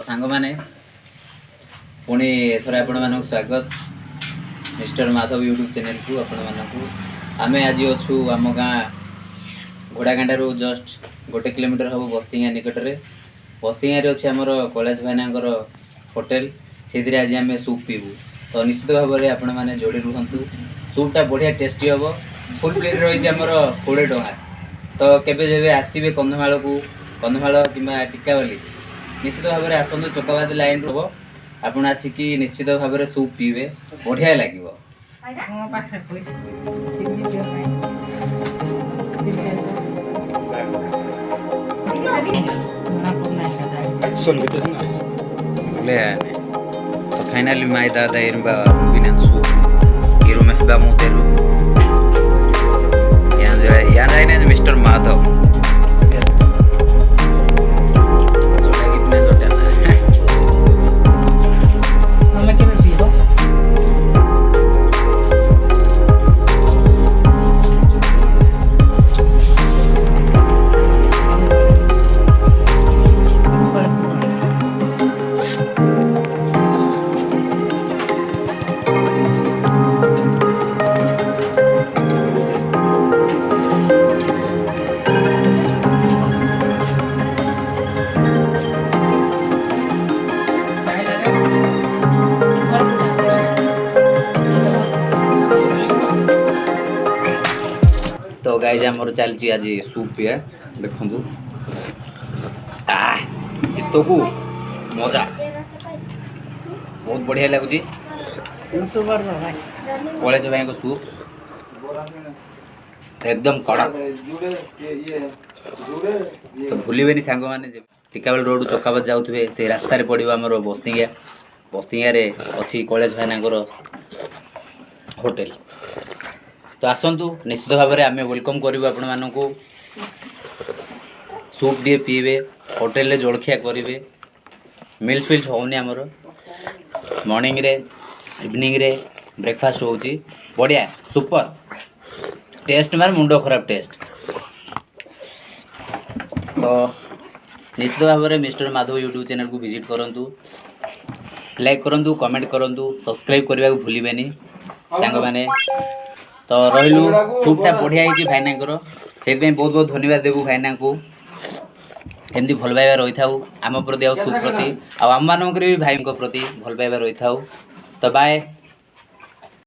सांग माने पुणी एथर आपण मानक स्वागत मिस्टर माधव यूट्यूब चैनल को आपण मानक आमे आज अच्छू आम गाँ घोड़ागांडार जस्ट 1 किलोमीटर हम बस्तिया निकट में बस्तिया अच्छे आमर कैलाश भाईना होटेल से आज आम सूप पीबू तो निश्चित भाव में आपण मैंने जोड़ी रुहतु सूपटा बढ़िया टेस्टी हम फुल प्लेट रही आमर 20 टଙ୍କା तो केबे जेबे आसीबे कंधमाल को कंधमाल किंबा टिकावाली निश्चित भाव में आसतु चोकाबाद लाइन रो आपण आसिकी निश्चित भाव में सूप पीबे बढ़िया लगे फाइनली माई दादा इरबा बिना सूप इरो में बा मोतेरू यहाँ मिस्टर माधव तो गाइज आमर चलती आज सूप पिया देखु शीत को मजा बहुत बढ़िया लगुच कैलाश भाई सूप एकदम कड़क तो भूल सांग मैंने टिकावाल रोड चकाबाद जाऊे से रास्तार पड़ो आम बस्तिया बस्तिया अच्छी कैलाश भाईना होटेल तो आसतु निश्चित भाव में आम वेलकम करूँ आपण मानक सूप टे पीबे होटेल जलखिया करेंगे मिल्स फिल्स होनी आमर मॉर्निंग रे इवनिंग रे ब्रेकफास्ट हो बढ़िया सुपर टेस्ट मार मुंड खराब टेस्ट तो निश्चित भाव में मिस्टर माधव यूट्यूब चैनल को विजिट करूँ लाइक करूँ कमेंट करूँ सब्सक्राइब करने को भूलें सांग मैंने तो रही सूपटा बढ़िया भाईना से बहुत बहुत धन्यवाद देवु भाईना को एमती भल पाइबा रही था आम प्रति आ सूप प्रति आम मानक भी भाई प्रति भल पाइबा रही था तो बाय।